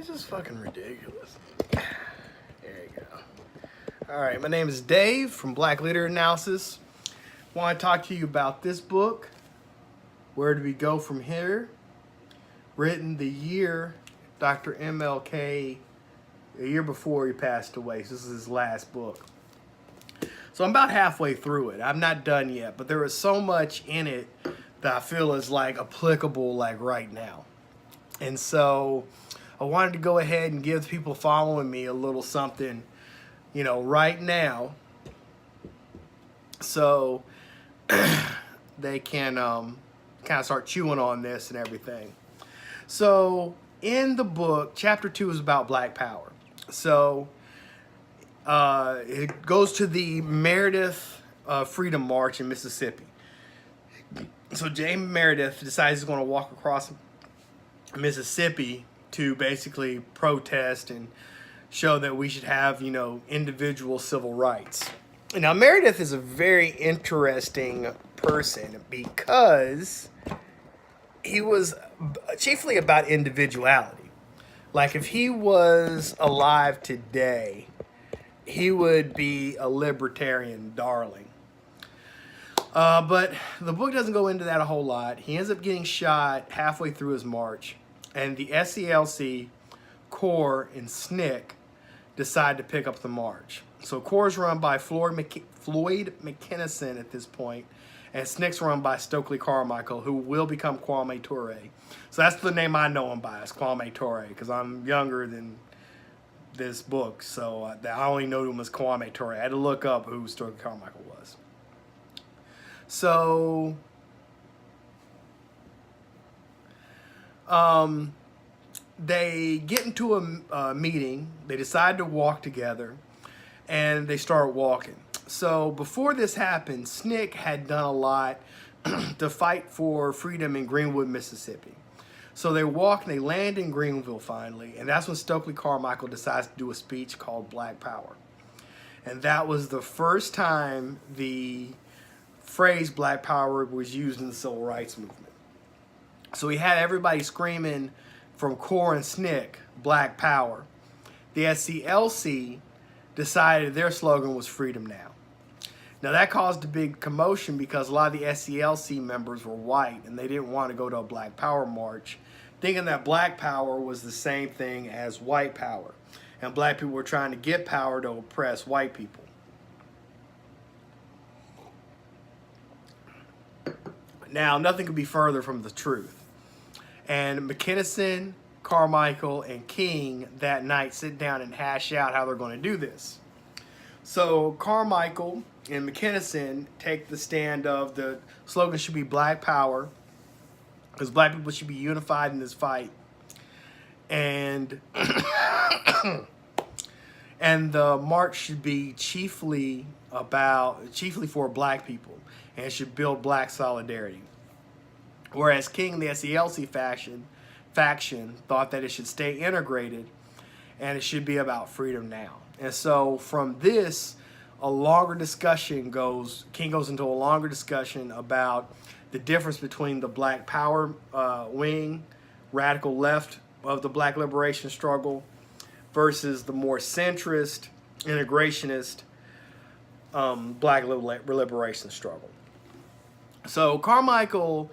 just fucking ridiculous. There you go. All right, my name is Dave from Black Leader Analysis. Want to talk to you about this book, Where Do We Go From Here? Written the year Dr. MLK, a year before he passed away. So this is his last book. So I'm about halfway through it. I'm not done yet, but there is so much in it that I feel is like applicable like right now. And so I wanted to go ahead and give the people following me a little something, you know, right now, so they can kind of start chewing on this and everything. So in the book, chapter 2 is about Black Power. So it goes to the Meredith Freedom March in Mississippi. So James Meredith decides he's going to walk across Mississippi to basically protest and show that we should have, you know, individual civil rights. Now, Meredith is a very interesting person because he was chiefly about individuality. Like, if he was alive today, he would be a libertarian darling. But the book doesn't go into that a whole lot. He ends up getting shot halfway through his march, and the SCLC, Corps, and SNCC decide to pick up the march. So Corps is run by Floyd McKinnison at this point, and SNCC's run by Stokely Carmichael, who will become Kwame Ture. So that's the name I know him by, is Kwame Ture, because I'm younger than this book, so I only know him as Kwame Ture. I had to look up who Stokely Carmichael was. So, they get into a meeting, they decide to walk together, and they start walking. So before this happened, SNCC had done a lot to fight for freedom in Greenwood, Mississippi. So they walk and they land in Greenville finally, and that's when Stokely Carmichael decides to do a speech called Black Power. And that was the first time the phrase Black Power was used in the civil rights movement. So he had everybody screaming from Corps and SNCC, Black Power. The SCLC decided their slogan was Freedom Now. Now that caused a big commotion because a lot of the SCLC members were white and they didn't want to go to a Black Power march, thinking that Black Power was the same thing as white power. And black people were trying to get power to oppress white people. Now, nothing could be further from the truth. And McKinnison, Carmichael, and King that night sit down and hash out how they're going to do this. So Carmichael and McKinnison take the stand of the slogan should be Black Power, because black people should be unified in this fight. And and the march should be chiefly for black people, and it should build black solidarity. Whereas King, the SCLC faction, thought that it should stay integrated and it should be about freedom now. And so from this, a longer discussion goes, King goes into a longer discussion about the difference between the Black Power wing, radical left of the black liberation struggle, versus the more centrist, integrationist black liberation struggle. So Carmichael,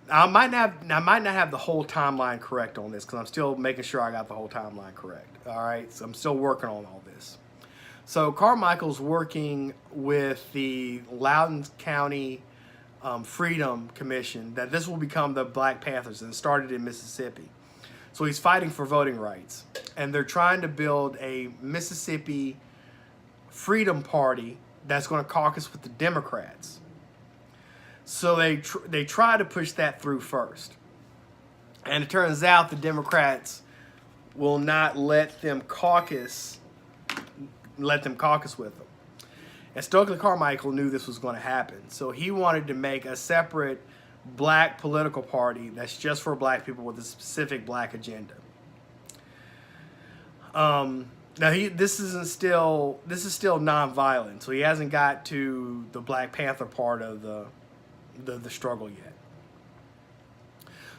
I might not have the whole timeline correct on this because I'm still making sure I got the whole timeline correct. All right, so I'm still working on all this. So Carmichael's working with the Loudoun County Freedom Commission that this will become the Black Panthers, and started in Mississippi. So he's fighting for voting rights, and they're trying to build a Mississippi Freedom Party that's going to caucus with the Democrats. So they try to push that through first. And it turns out the Democrats will not let them caucus with them. And Stokely Carmichael knew this was going to happen. So he wanted to make a separate black political party that's just for black people with a specific black agenda. Now this is still nonviolent, so he hasn't got to the Black Panther part of the struggle yet.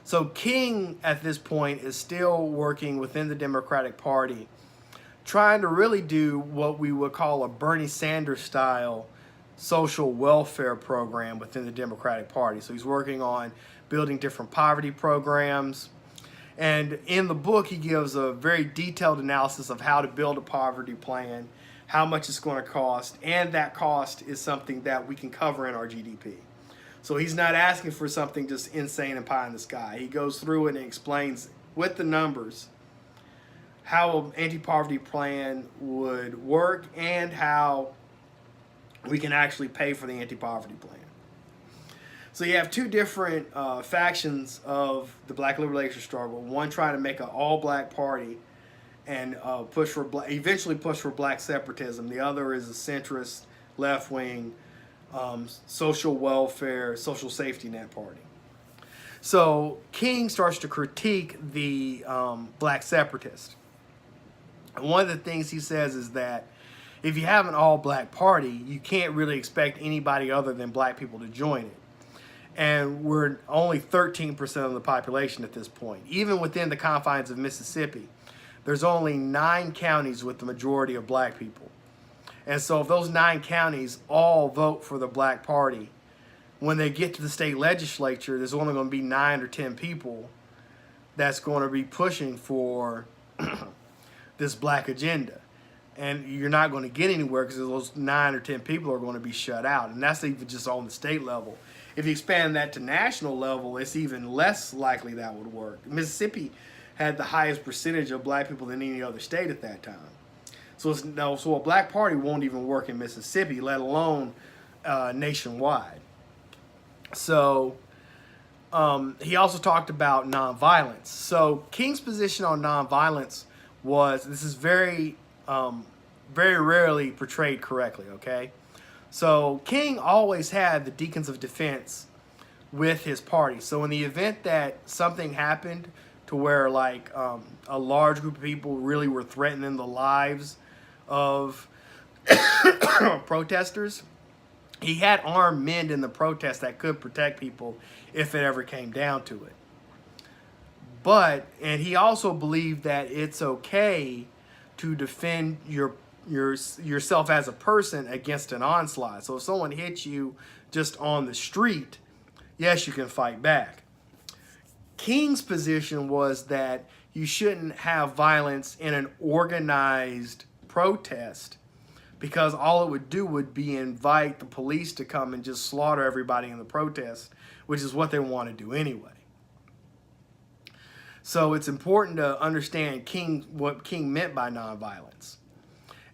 So King at this point is still working within the Democratic Party, trying to really do what we would call a Bernie Sanders style social welfare program within the Democratic Party. So he's working on building different poverty programs. And in the book, he gives a very detailed analysis of how to build a poverty plan, how much it's going to cost, and that cost is something that we can cover in our GDP. So he's not asking for something just insane and pie in the sky. He goes through it and explains with the numbers how an anti-poverty plan would work and how we can actually pay for the anti-poverty plan. So you have two different factions of the black liberation struggle. One trying to make an all-black party and eventually push for black separatism. The other is a centrist, left-wing, social welfare, social safety net party. So King starts to critique the black separatist. And one of the things he says is that if you have an all-black party, you can't really expect anybody other than black people to join it. And we're only 13% of the population at this point. Even within the confines of Mississippi, there's only 9 counties with the majority of black people. And so if those 9 counties all vote for the black party, when they get to the state legislature, there's only going to be 9 or 10 people that's going to be pushing for this black agenda. And you're not going to get anywhere because those 9 or 10 people are going to be shut out. And that's even just on the state level. If you expand that to national level, it's even less likely that would work. Mississippi had the highest percentage of black people than any other state at that time. So a black party won't even work in Mississippi, let alone nationwide. So he also talked about nonviolence. So King's position on nonviolence was, this is very rarely portrayed correctly, okay? So King always had the deacons of defense with his party. So in the event that something happened to where like a large group of people really were threatening the lives of protesters, he had armed men in the protest that could protect people if it ever came down to it. And he also believed that it's okay to defend yourself as a person against an onslaught. So if someone hits you just on the street, yes, you can fight back. King's position was that you shouldn't have violence in an organized protest because all it would do would be invite the police to come and just slaughter everybody in the protest, which is what they want to do anyway. So it's important to understand what King meant by nonviolence.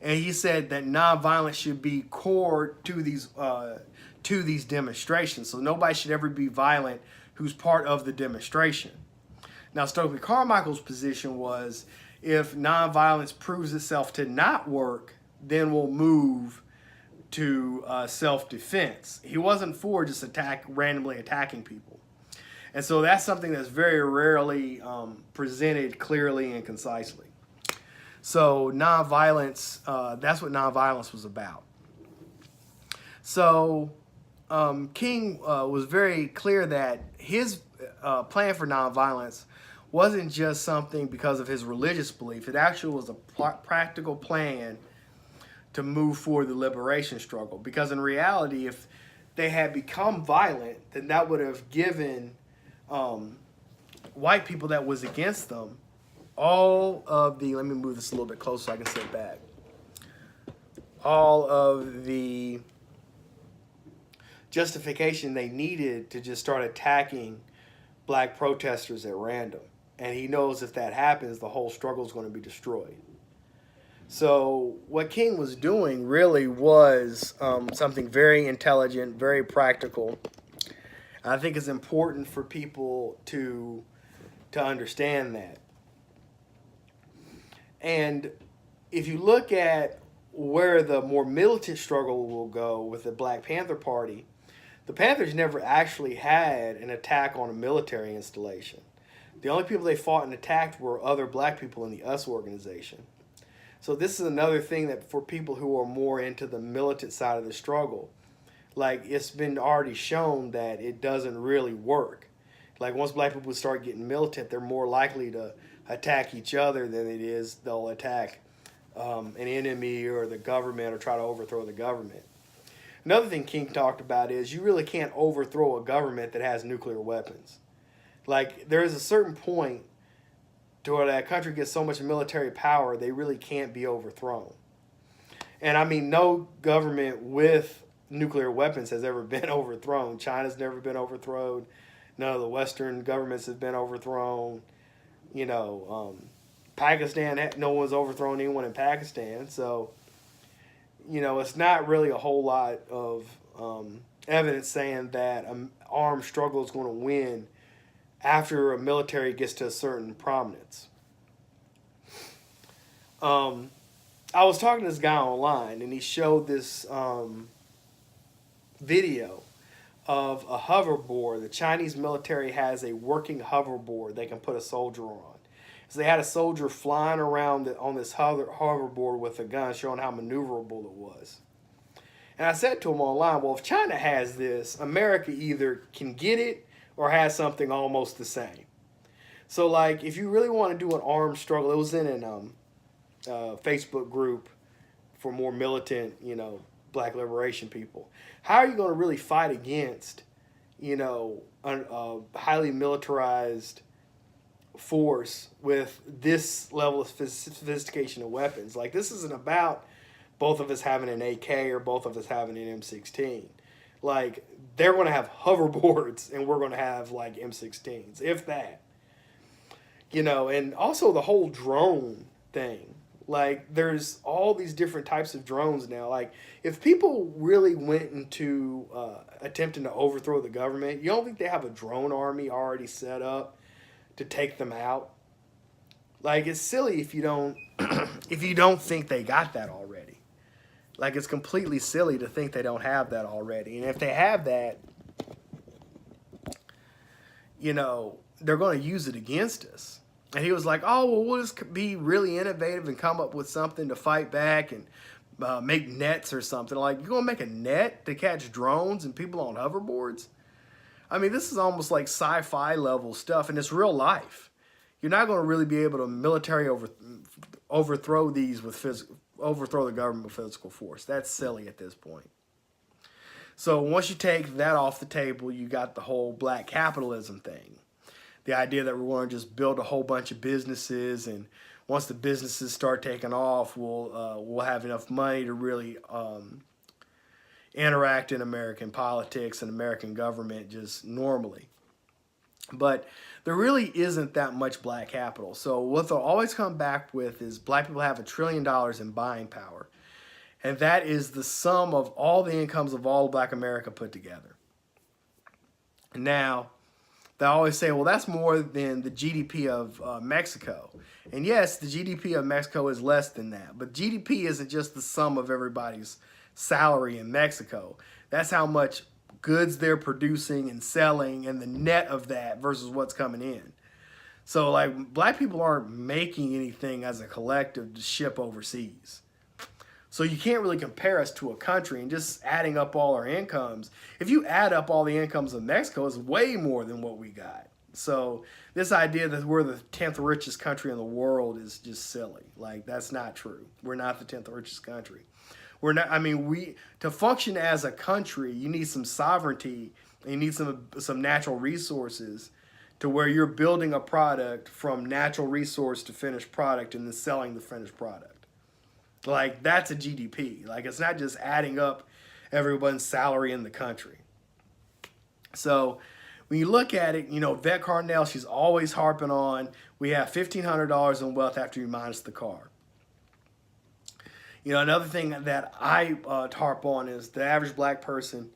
And he said that nonviolence should be core to these demonstrations. So nobody should ever be violent who's part of the demonstration. Now, Stokely Carmichael's position was if nonviolence proves itself to not work, then we'll move to self-defense. He wasn't for just randomly attacking people. And so that's something that's very rarely presented clearly and concisely. So nonviolence, that's what nonviolence was about. So King was very clear that his plan for nonviolence wasn't just something because of his religious belief. It actually was a practical plan to move forward the liberation struggle. Because in reality, if they had become violent, then that would have given white people that was against them all of the, let me move this a little bit closer so I can sit back, all of the justification they needed to just start attacking black protesters at random. And he knows if that happens, the whole struggle is going to be destroyed. So what King was doing really was something very intelligent, very practical. And I think it's important for people to understand that. And if you look at where the more militant struggle will go with the Black Panther Party, the Panthers never actually had an attack on a military installation. The only people they fought and attacked were other black people in the US organization. So this is another thing that for people who are more into the militant side of the struggle, like it's been already shown that it doesn't really work. Like once black people start getting militant, they're more likely to attack each other than it is they'll attack an enemy or the government or try to overthrow the government. Another thing King talked about is you really can't overthrow a government that has nuclear weapons. Like there is a certain point to where that country gets so much military power, they really can't be overthrown. And I mean, no government with nuclear weapons has ever been overthrown. China's never been overthrown. None of the Western governments have been overthrown. You know, Pakistan, no one's overthrown anyone in Pakistan. So, you know, it's not really a whole lot of evidence saying that an armed struggle is going to win after a military gets to a certain prominence. I was talking to this guy online, and he showed this video of a hoverboard. The Chinese military has a working hoverboard they can put a soldier on. So they had a soldier flying around on this hoverboard with a gun, showing how maneuverable it was. And I said to him online, well, if China has this, America either can get it or has something almost the same. So, like, if you really want to do an armed struggle, it was in an Facebook group for more militant, you know, black liberation people. How are you going to really fight against, you know, a highly militarized force with this level of sophistication of weapons? Like, this isn't about both of us having an AK or both of us having an M16. Like, they're going to have hoverboards and we're going to have, like, M16s, if that. You know, and also the whole drone thing. Like, there's all these different types of drones now. Like, if people really went into attempting to overthrow the government, you don't think they have a drone army already set up to take them out? Like, it's silly if you don't if you don't think they got that already. Like, it's completely silly to think they don't have that already. And if they have that, you know, they're going to use it against us. And he was like, oh, well, we'll just be really innovative and come up with something to fight back and make nets or something. Like, you're going to make a net to catch drones and people on hoverboards? I mean, this is almost like sci-fi level stuff, and it's real life. You're not going to really be able to military overthrow these with overthrow the government with physical force. That's silly at this point. So once you take that off the table, you got the whole black capitalism thing. The idea that we're going to just build a whole bunch of businesses, and once the businesses start taking off, we'll have enough money to really interact in American politics and American government just normally. But there really isn't that much black capital. So what they'll always come back with is black people have $1 trillion in buying power. And that is the sum of all the incomes of all of black America put together. Now, they always say, well, that's more than the GDP of Mexico. And yes, the GDP of Mexico is less than that. But GDP isn't just the sum of everybody's salary in Mexico. That's how much goods they're producing and selling and the net of that versus what's coming in. So, like, black people aren't making anything as a collective to ship overseas. So you can't really compare us to a country, and just adding up all our incomes. If you add up all the incomes of Mexico, it's way more than what we got. So this idea that we're the 10th richest country in the world is just silly. Like, that's not true. We're not the 10th richest country. We're not. I mean, to function as a country, you need some sovereignty, and you need some natural resources to where you're building a product from natural resource to finished product and then selling the finished product. Like, that's a GDP. Like, it's not just adding up everyone's salary in the country. So when you look at it, you know, Vet Carnell, she's always harping on, we have $1,500 in wealth after you minus the car. You know, another thing that I harp on is the average black person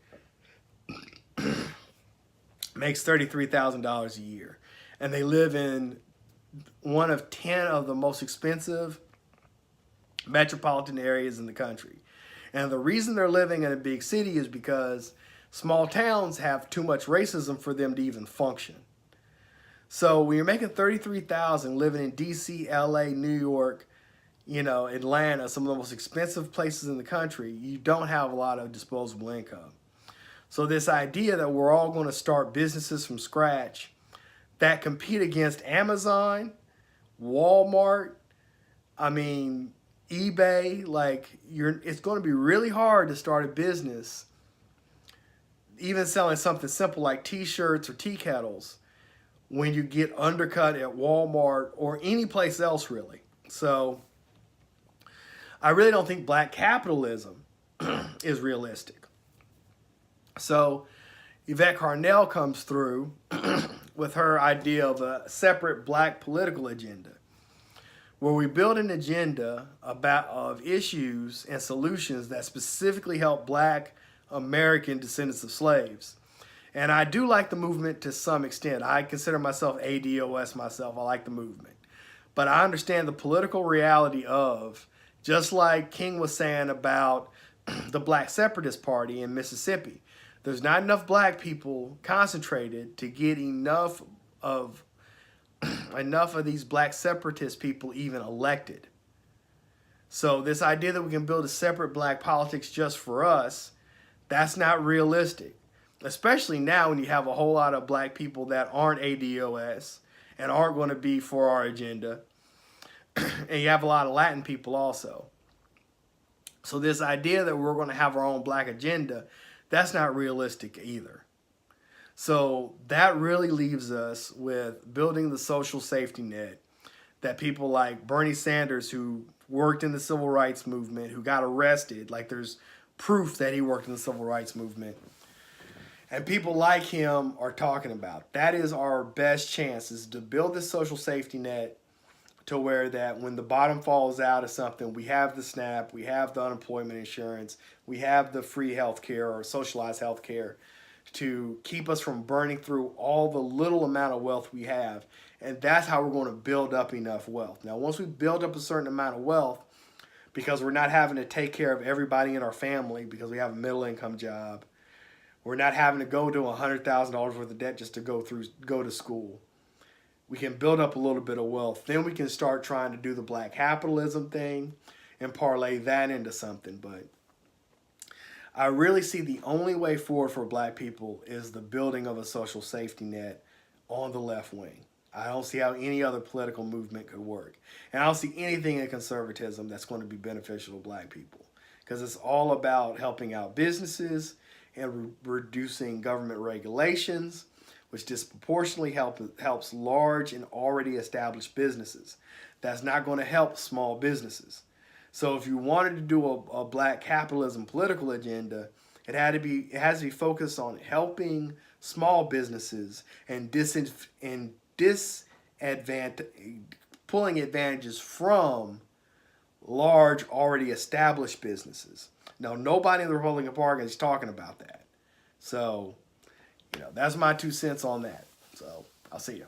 makes $33,000 a year. And they live in one of 10 of the most expensive metropolitan areas in the country. And the reason they're living in a big city is because small towns have too much racism for them to even function. So when you're making $33,000 living in DC, LA, New York, you know, Atlanta, some of the most expensive places in the country, you don't have a lot of disposable income. So this idea that we're all going to start businesses from scratch that compete against Amazon, Walmart, I mean, eBay. Like, it's going to be really hard to start a business, even selling something simple like t-shirts or tea kettles, when you get undercut at Walmart or any place else, really. So I really don't think black capitalism is realistic. So Yvette Carnell comes through with her idea of a separate black political agenda, where we build an agenda of issues and solutions that specifically help black American descendants of slaves. And I do like the movement to some extent. I consider myself ADOS myself. I like the movement. But I understand the political reality of, just like King was saying about the Black Separatist Party in Mississippi, there's not enough black people concentrated to get enough of these black separatist people even elected. So this idea that we can build a separate black politics just for us, that's not realistic. Especially now when you have a whole lot of black people that aren't ADOS and aren't going to be for our agenda. And you have a lot of Latin people also. So this idea that we're going to have our own black agenda, that's not realistic either. So that really leaves us with building the social safety net that people like Bernie Sanders, who worked in the civil rights movement, who got arrested, like there's proof that he worked in the civil rights movement, and people like him are talking about. That is our best chance, is to build this social safety net to where that when the bottom falls out of something, we have the SNAP, we have the unemployment insurance, we have the free health care or socialized health care to keep us from burning through all the little amount of wealth we have. And that's how we're going to build up enough wealth. Now, once we build up a certain amount of wealth, because we're not having to take care of everybody in our family because we have a middle income job, we're not having to go to $100,000 worth of debt just to go to school. We can build up a little bit of wealth. Then we can start trying to do the black capitalism thing and parlay that into something. But I really see the only way forward for black people is the building of a social safety net on the left wing. I don't see how any other political movement could work. And I don't see anything in conservatism that's going to be beneficial to black people, because it's all about helping out businesses and reducing government regulations, which disproportionately helps large and already established businesses. That's not going to help small businesses. So if you wanted to do a black capitalism political agenda, it has to be focused on helping small businesses and pulling advantages from large, already established businesses. Now, nobody in the Republican Party is talking about that. So, that's my 2 cents on that. So, I'll see you.